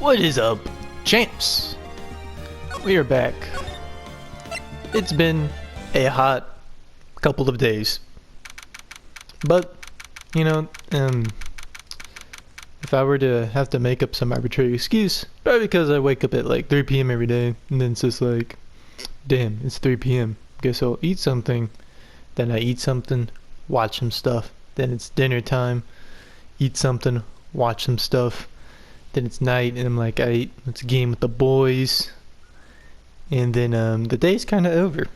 What is up, champs? We are back. It's been a hot couple of days. But, you know, if I were to have to make up some arbitrary excuse, probably because I wake up at like 3 p.m. every day, and then it's just like, damn, it's 3 p.m. Guess I'll eat something. Then I eat something, watch some stuff. Then it's dinner time, eat something, watch some stuff. Then it's night, and I'm like, let's game with the boys. And then the day's kind of over.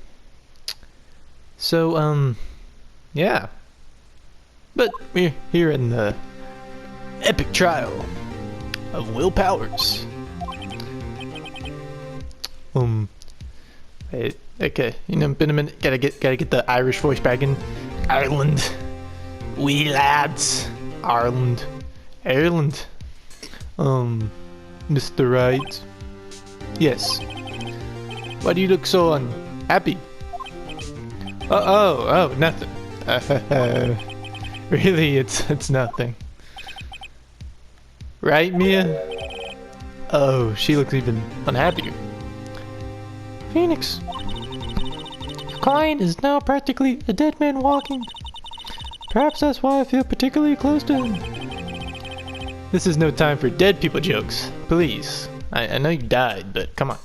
So, yeah. But we're here in the epic trial of Will Powers. Wait, okay, you know, been a minute. Gotta get the Irish voice back in. Ireland, we lads, Ireland. Mr. Wright. Yes. Why do you look so unhappy? Oh, nothing. Really, it's nothing. Right, Mia? Oh, she looks even unhappier. Phoenix, your client is now practically a dead man walking. Perhaps that's why I feel particularly close to him. This is no time for dead people jokes. Please. I know you died, but come on.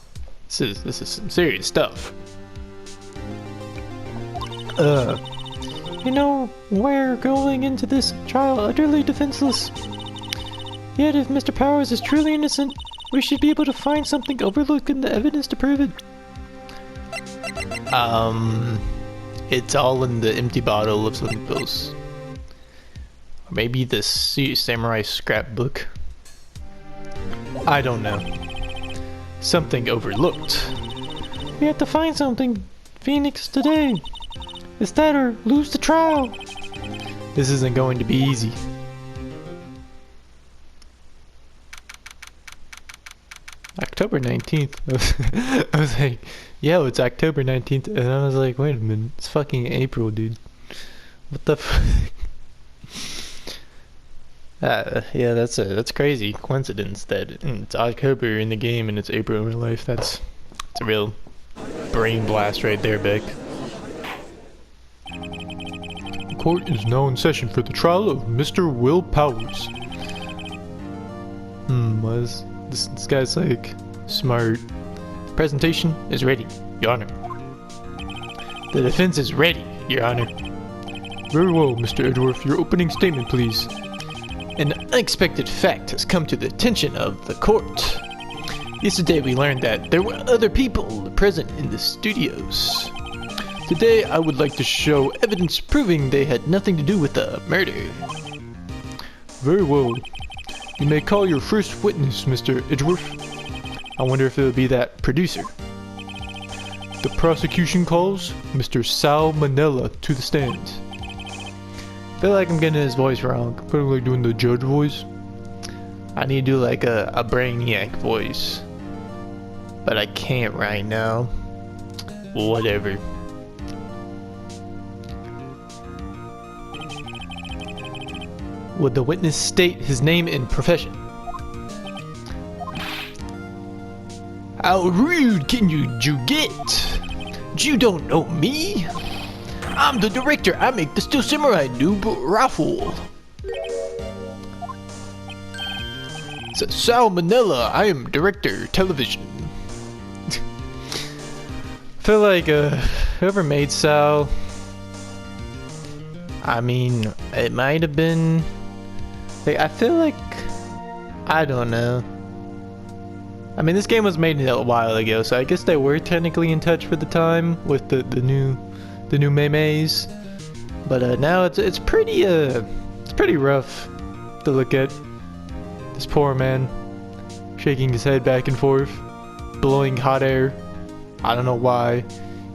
This is some serious stuff. You know, we're going into this trial utterly defenseless. Yet if Mr. Powers is truly innocent, we should be able to find something overlooked in the evidence to prove it. It's all in the empty bottle of something else. Or maybe the samurai scrapbook. I don't know. Something overlooked. We have to find something, Phoenix, today. It's that or lose the trial. This isn't going to be easy. October 19th. I was like, yo, it's October 19th. And I was like, wait a minute. It's fucking April, dude. What the fuck? Yeah, that's crazy coincidence that it's October in the game and it's April in real life. That's a real brain blast right there, Beck. The court is now in session for the trial of Mr. Will Powers. This guy's like smart. The presentation is ready, Your Honor. The defense is ready, Your Honor. Very well, Mr. Edgeworth. Your opening statement, please. An unexpected fact has come to the attention of the court. Yesterday we learned that there were other people present in the studios. Today I would like to show evidence proving they had nothing to do with the murder. Very well. You may call your first witness, Mr. Edgeworth. I wonder if it would be that producer. The prosecution calls Mr. Sal Manella to the stand. I feel like I'm getting his voice wrong. Probably like doing the judge voice. I need to do like a brainiac voice. But I can't right now. Whatever. Would the witness state his name and profession? How rude can you get? You don't know me? I'm the director. I make the Steel Samurai noob raffle. So, Sal Manella. I am director television. I feel like whoever made Sal, I mean, it might have been. Like, I feel like, I don't know. I mean, this game was made a while ago, so I guess they were technically in touch for the time with the new memes. But now it's pretty rough to look at. This poor man shaking his head back and forth, blowing hot air. I don't know why.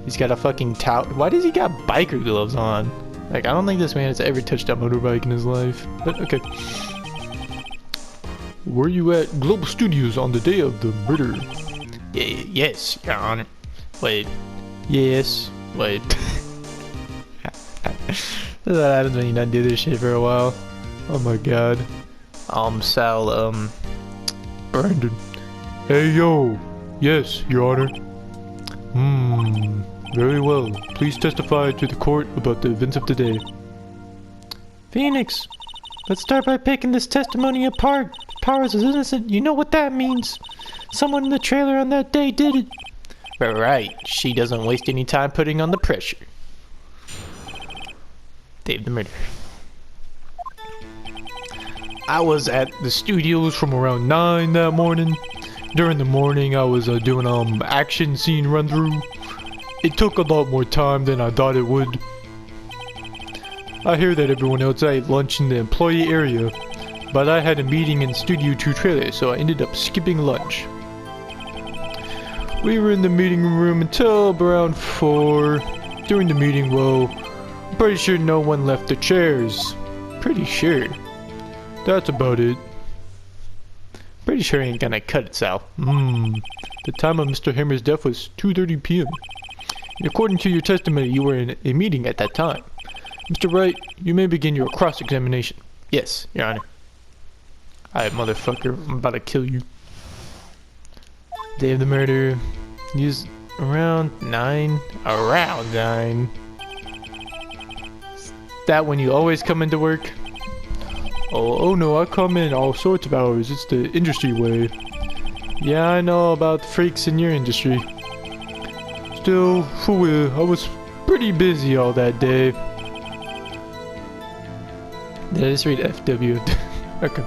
He's got a fucking tout. Why does he got biker gloves on? Like, I don't think this man has ever touched a motorbike in his life. But okay. Were you at Global Studios on the day of the murder? Yes, Your Honor. Wait. Yes. Wait. That's what happens when you not do this shit for a while. Oh my god. Sal, Brandon. Hey, yo. Yes, Your Honor. Very well. Please testify to the court about the events of today. Phoenix, let's start by picking this testimony apart. Powers is innocent. You know what that means. Someone in the trailer on that day did it. Right. She doesn't waste any time putting on the pressure. Dave the murderer. I was at the studios from around 9 that morning. During the morning, I was doing action scene run through. It took a lot more time than I thought it would. I hear that everyone else ate lunch in the employee area, but I had a meeting in Studio 2 trailer, so I ended up skipping lunch. We were in the meeting room until around 4. During the meeting, well, I'm pretty sure no one left their chairs. Pretty sure. That's about it. Pretty sure ain't gonna cut it, Sal. The time of Mr. Hammer's death was 2:30 p.m. And according to your testimony, you were in a meeting at that time. Mr. Wright, you may begin your cross-examination. Yes, Your Honor. Alright, motherfucker, I'm about to kill you. Day of the murder. Use around 9. Around 9. Is that when you always come into work? Oh no, I come in all sorts of hours. It's the industry way. Yeah, I know about the freaks in your industry. Still, I was pretty busy all that day. Did I just read FW? Okay.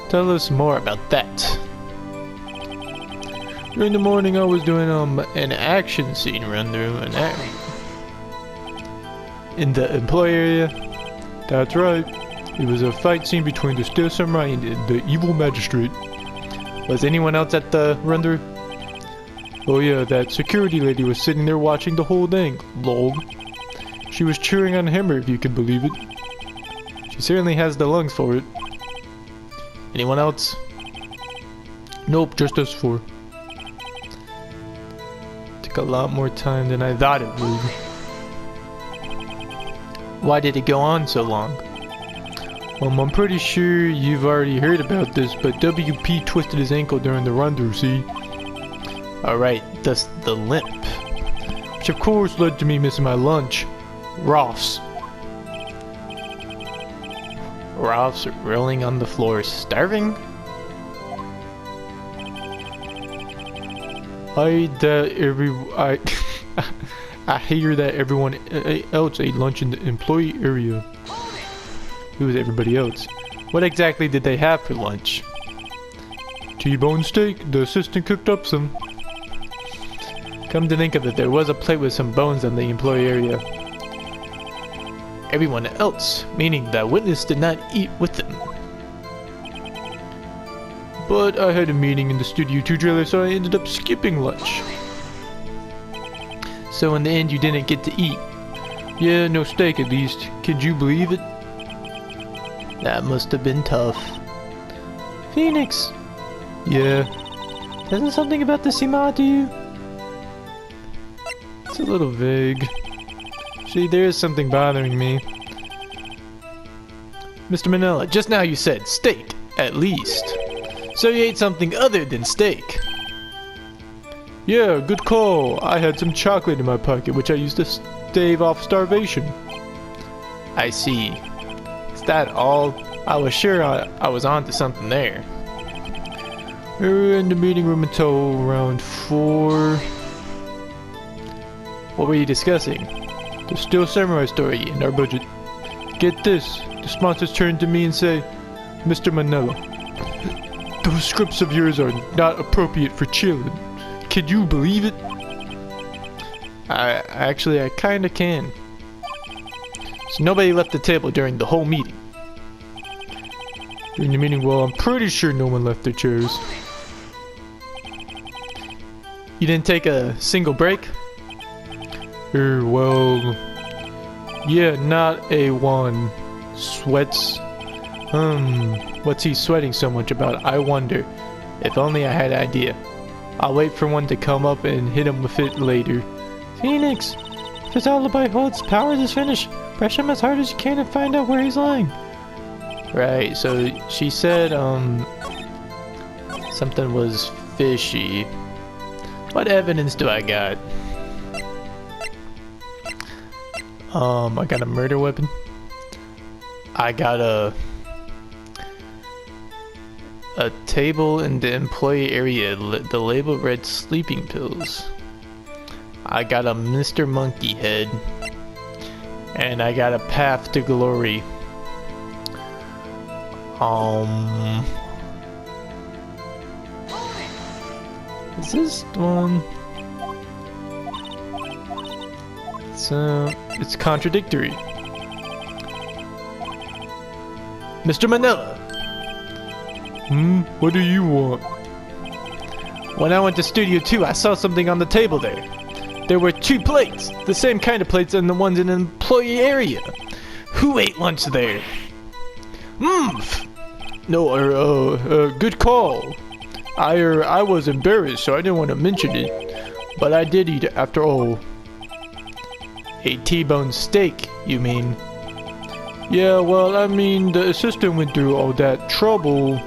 Tell us more about that. During the morning, I was doing an action scene run through in the employee area. That's right. It was a fight scene between the Steel Samurai and the evil magistrate. Was anyone else at the run through? Oh yeah, that security lady was sitting there watching the whole thing. Lol. She was cheering on Hammer, if you can believe it. She certainly has the lungs for it. Anyone else? Nope, just us 4. Took a lot more time than I thought it would. Why did it go on so long? I'm pretty sure you've already heard about this, but WP twisted his ankle during the run-through, see? Alright, thus the limp. Which of course led to me missing my lunch. Rolf's rolling on the floor, starving? I hear that everyone else ate lunch in the employee area. Who was everybody else? What exactly did they have for lunch? T-bone steak. The assistant cooked up some. Come to think of it, there was a plate with some bones on the employee area. Everyone else, meaning the witness did not eat with them. But I had a meeting in the Studio 2 trailer, so I ended up skipping lunch. So in the end, you didn't get to eat. Yeah, no steak at least. Could you believe it? That must have been tough. Phoenix! Yeah? Doesn't something about this seem odd to you? It's a little vague. See, there is something bothering me. Mr. Manila, just now you said steak, at least. So you ate something other than steak. Yeah, good call. I had some chocolate in my pocket, which I used to stave off starvation. I see. Is that all? I was sure I was onto something there. We were in the meeting room until around 4. What were you discussing? The Steel Samurai story and our budget. Get this, the sponsors turn to me and say, Mr. Manila, those scripts of yours are not appropriate for children. Can you believe it? I kinda can. So nobody left the table during the whole meeting. During the meeting, well, I'm pretty sure no one left their chairs. You didn't take a single break? Well, yeah, not a one. Sweats. What's he sweating so much about? I wonder. If only I had an idea. I'll wait for one to come up and hit him with it later. Phoenix! If his alibi holds, Powers is finished. Press him as hard as you can and find out where he's lying. Right, so she said, Something was fishy. What evidence do I got? I got a murder weapon. I got a table in the employee area. The label read sleeping pills. I got a Mr. Monkey head. And I got a path to glory. Is this one? It's contradictory. Mr. Manila. What do you want? When I went to Studio 2, I saw something on the table there. There were 2 plates, the same kind of plates as the ones in the employee area. Who ate lunch there? No, good call. I was embarrassed, so I didn't want to mention it. But I did eat it after all. A T-bone steak, you mean? Yeah, well, I mean, the assistant went through all that trouble.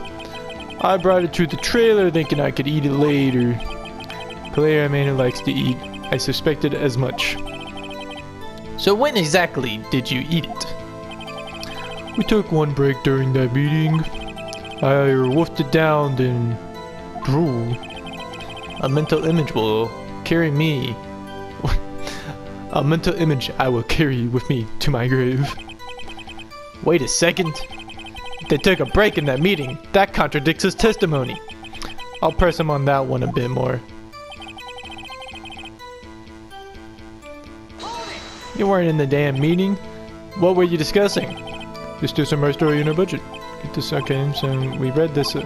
I brought it to the trailer thinking I could eat it later. Clearly, a man who likes to eat. I suspected as much. So when exactly did you eat it? We took one break during that meeting. I wolfed it down, then drew. A mental image will carry me. A mental image I will carry with me to my grave. Wait a second. They took a break in that meeting. That contradicts his testimony. I'll press him on that one a bit more. You weren't in the damn meeting. What were you discussing? Just do some more story in our budget. Get this, okay, so we read this.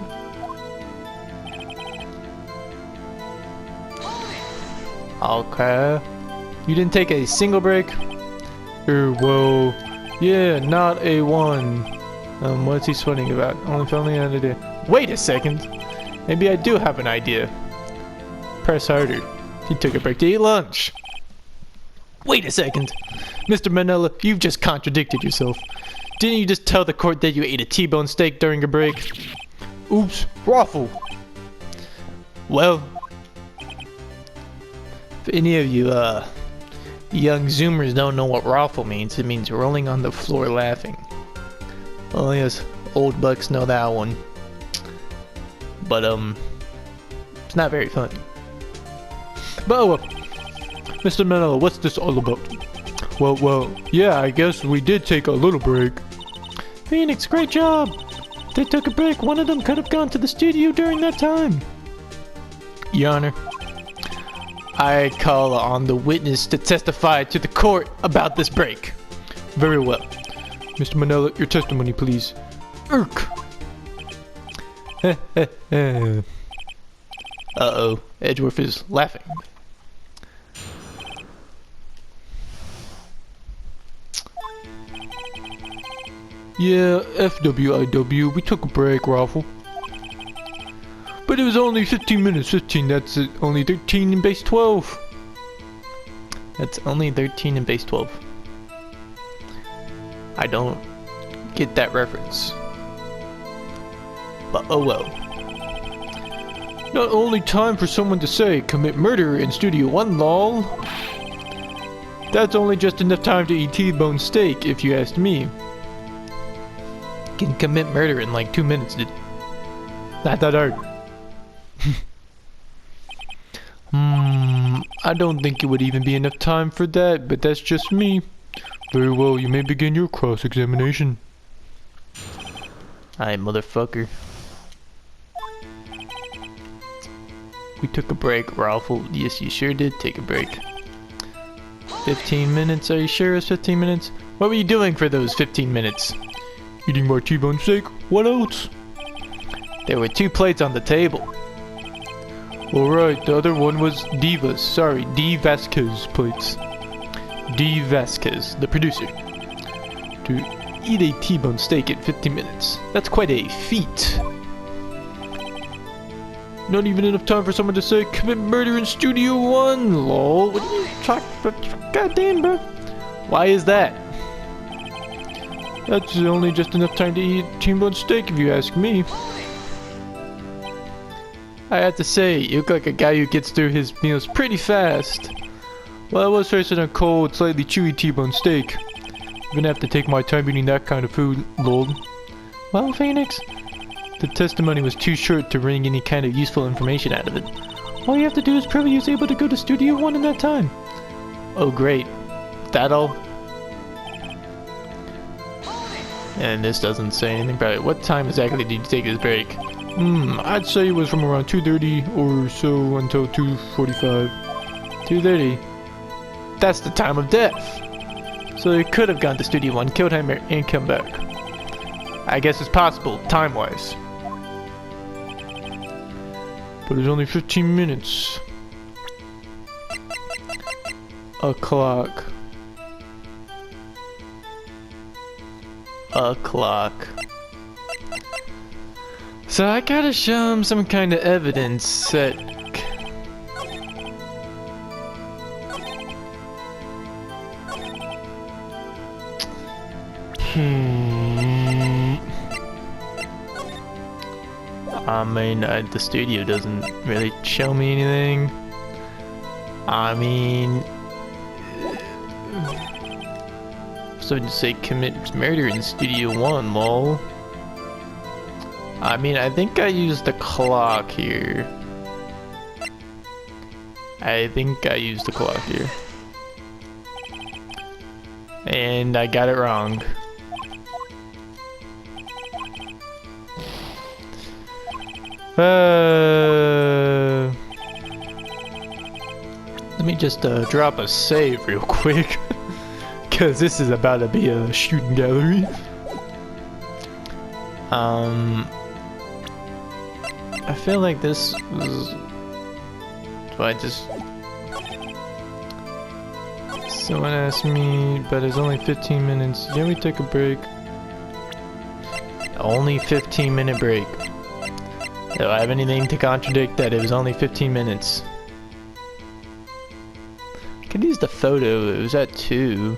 Okay. You didn't take a single break? Well, yeah, not a one. What's he sweating about? Only an idea. Wait a second. Maybe I do have an idea. Press harder. He took a break to eat lunch. Wait a second. Mr. Manila, you've just contradicted yourself. Didn't you just tell the court that you ate a T-bone steak during a break? Oops, raffle. Well, if any of you, young Zoomers don't know what raffle means, it means rolling on the floor laughing. Well, yes, old bucks know that one. But, it's not very funny. But, oh well. Mr. Manila, what's this all about? Well, yeah, I guess we did take a little break. Phoenix, great job! They took a break. One of them could have gone to the studio during that time. Your Honor, I call on the witness to testify to the court about this break. Very well. Mr. Manila, your testimony, please. Irk! Uh-oh, Edgeworth is laughing. Yeah, FWIW, we took a break, Raffle. But it was only 15 minutes, 15, that's it. Only 13 in base 12. That's only 13 in base 12. I don't get that reference. But oh well. Not only time for someone to say, commit murder in Studio 1, lol. That's only just enough time to eat T-bone steak, if you asked me. Can commit murder in like 2 minutes, dude. Not that hard. I don't think it would even be enough time for that, but that's just me. Very well, you may begin your cross-examination. Aye, motherfucker. We took a break, Raffle. Yes, you sure did take a break. 15 minutes, are you sure it's 15 minutes? What were you doing for those 15 minutes? Eating more T-bone steak. What else? There were 2 plates on the table. Alright, the other one was Diva's. Sorry, D. Vasquez plates. D. Vasquez, the producer. To eat a T-bone steak in 15 minutes. That's quite a feat. Not even enough time for someone to say, commit murder in Studio 1, lol. What are you talking about? Goddamn, bro. Why is that? That's only just enough time to eat T-bone steak if you ask me. I have to say, you look like a guy who gets through his meals pretty fast. Well, I was facing a cold, slightly chewy T-bone steak. I'm gonna have to take my time eating that kind of food, lol. Well, Phoenix, the testimony was too short to wring any kind of useful information out of it. All you have to do is prove he was able to go to Studio 1 in that time. Oh great. That all? And this doesn't say anything about it. What time exactly did you take this break? I'd say it was from around 2:30 or so until 2:45. 2:30? That's the time of death! So they could have gone to Studio 1, killed him, and come back. I guess it's possible, time-wise. But it's only 15 minutes. O'clock. So I gotta show him some kind of evidence that... I mean, the studio doesn't really show me anything. I mean... So to say commit murder in Studio 1, lol. I mean, I think I used the clock here. And I got it wrong. Let me just drop a save real quick. Because this is about to be a shooting gallery. I feel like this was... Someone asked me, but it's only 15 minutes. Yeah, we take a break. Only 15-minute break. Do I have anything to contradict that it was only 15 minutes? I could use the photo. It was at 2.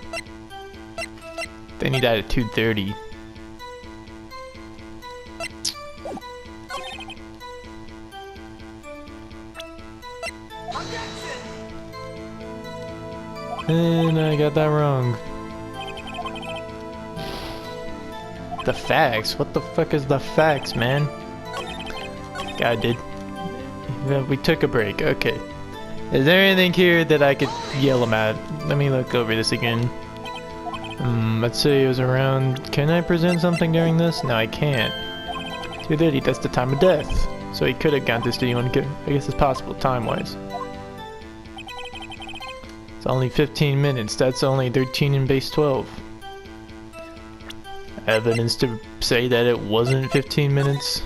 Then he died at 2:30. And I got that wrong. The facts? What the fuck is the facts, man? I did. We took a break. Okay. Is there anything here that I could yell him at? Let me look over this again. Let's say it was around... Can I present something during this? No, I can't. 2:30, that's the time of death. So he could have gone to Studio 1. I guess it's possible, time-wise. It's only 15 minutes. That's only 13 in base 12. Evidence to say that it wasn't 15 minutes.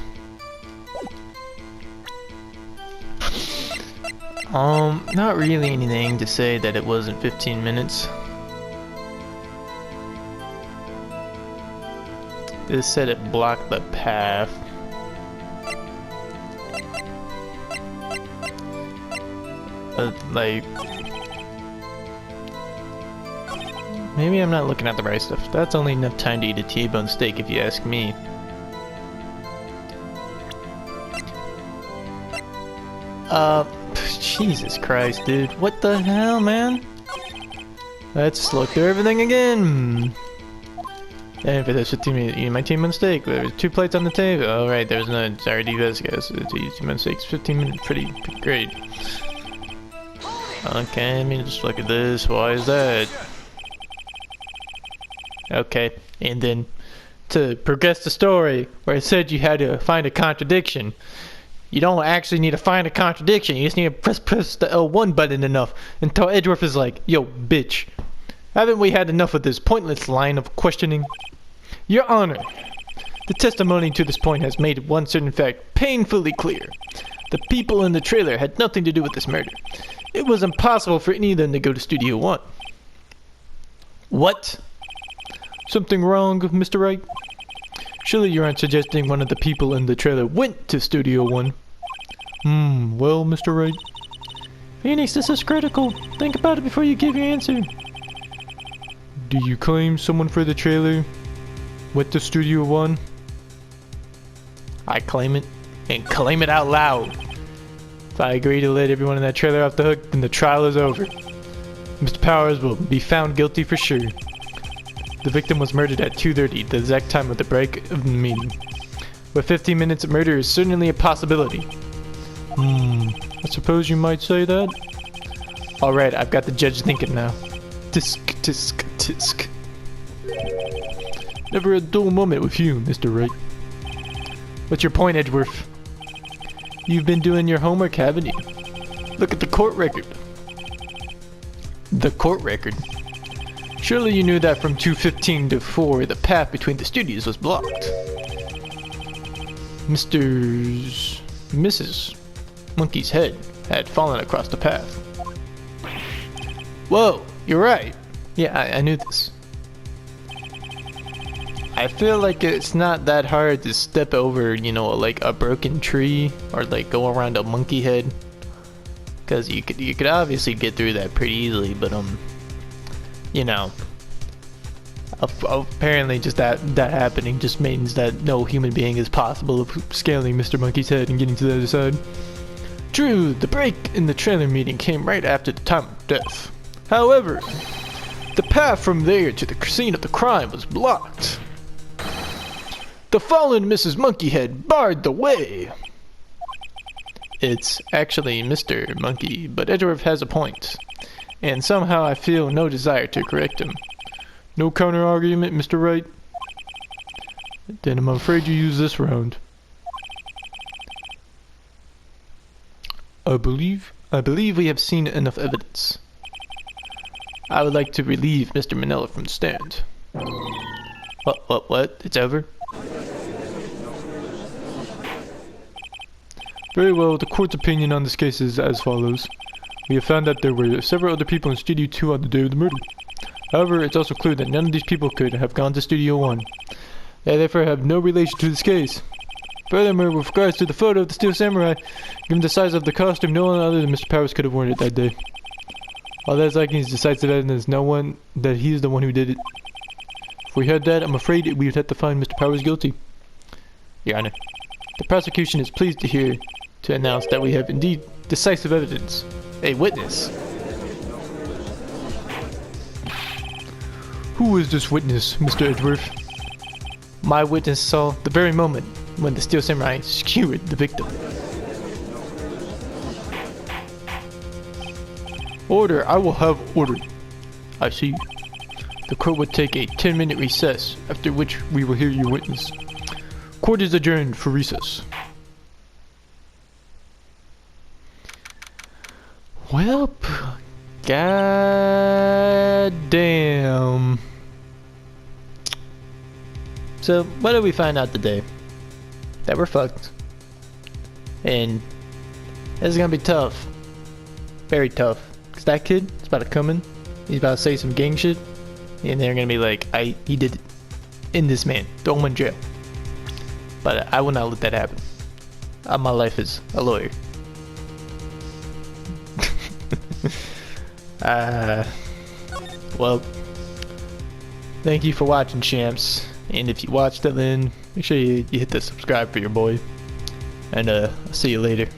Not really anything to say that it wasn't 15 minutes. This said it blocked the path. Like... Maybe I'm not looking at the right stuff. That's only enough time to eat a T-bone steak if you ask me. Jesus Christ, dude. What the hell, man? Let's look through everything again. And for this 15 minutes, eat my T-bone steak. There was 2 plates on the table. Oh, right, there's no... Sorry, do this, guys. It's T-bone steaks. 15 minutes. Pretty great. Okay, let me just look at this. Why is that? Okay, and then to progress the story, where it said you had to find a contradiction, you don't actually need to find a contradiction. You just need to press the L1 button enough until Edgeworth is like, yo, bitch, haven't we had enough of this pointless line of questioning? Your Honor, the testimony to this point has made one certain fact painfully clear. The people in the trailer had nothing to do with this murder. It was impossible for any of them to go to Studio 1. What? Something wrong, Mr. Wright? Surely you aren't suggesting one of the people in the trailer went to Studio 1. Well, Mr. Wright. Phoenix, this is critical. Think about it before you give your answer. Do you claim someone for the trailer went to Studio 1? I claim it, and claim it out loud. If I agree to let everyone in that trailer off the hook, then the trial is over. Mr. Powers will be found guilty for sure. The victim was murdered at 2:30, the exact time of the break of the meeting. With 15 minutes, murder is certainly a possibility. I suppose you might say that. Alright, I've got the judge thinking now. Tisk, tisk, tisk. Never a dull moment with you, Mr. Wright. What's your point, Edgeworth? You've been doing your homework, haven't you? Look at the court record. The court record? Surely you knew that from 2:15 to 4, the path between the studios was blocked. Mrs. Monkey's head had fallen across the path. Whoa, you're right. Yeah, I knew this. I feel like it's not that hard to step over, you know, like a broken tree or like go around a monkey head. Cause you could obviously get through that pretty easily, but you know, apparently just that happening just means that no human being is possible of scaling Mr. Monkey's head and getting to the other side. True, the break in the trailer meeting came right after the time of death. However, the path from there to the scene of the crime was blocked. The fallen Mrs. Monkeyhead barred the way. It's actually Mr. Monkey, but Edgeworth has a point, and somehow I feel no desire to correct him. No counter-argument, Mr. Wright? Then I'm afraid you use this round. I believe we have seen enough evidence. I would like to relieve Mr. Manila from the stand. What? It's over? Very well, the court's opinion on this case is as follows. We have found that there were several other people in Studio 2 on the day of the murder. However, it's also clear that none of these people could have gone to Studio 1. They therefore have no relation to this case. Furthermore, with regards to the photo of the Steel Samurai, given the size of the costume, no one other than Mr. Powers could have worn it that day. All that is lacking is decisive evidence, that he is the one who did it. If we had that, I'm afraid we would have to find Mr. Powers guilty. Your Honor, the prosecution is pleased to announce that we have indeed decisive evidence. A witness. Who is this witness, Mr. Edgeworth? My witness saw the very moment when the Steel Samurai skewered the victim. Order, I will have order. I see. The court would take a 10-minute recess, after which we will hear your witness. Court is adjourned for recess. Well, goddamn. So, what did we find out today? That we're fucked. And this is gonna be tough. Very tough. Cause that kid is about to come in. He's about to say some gang shit. And they're gonna be like, he did it. In this man. Throw him in jail. But I will not let that happen. My life as a lawyer. Well, thank you for watching, champs. And if you watched till then, make sure you hit the subscribe for your boy. And I'll see you later.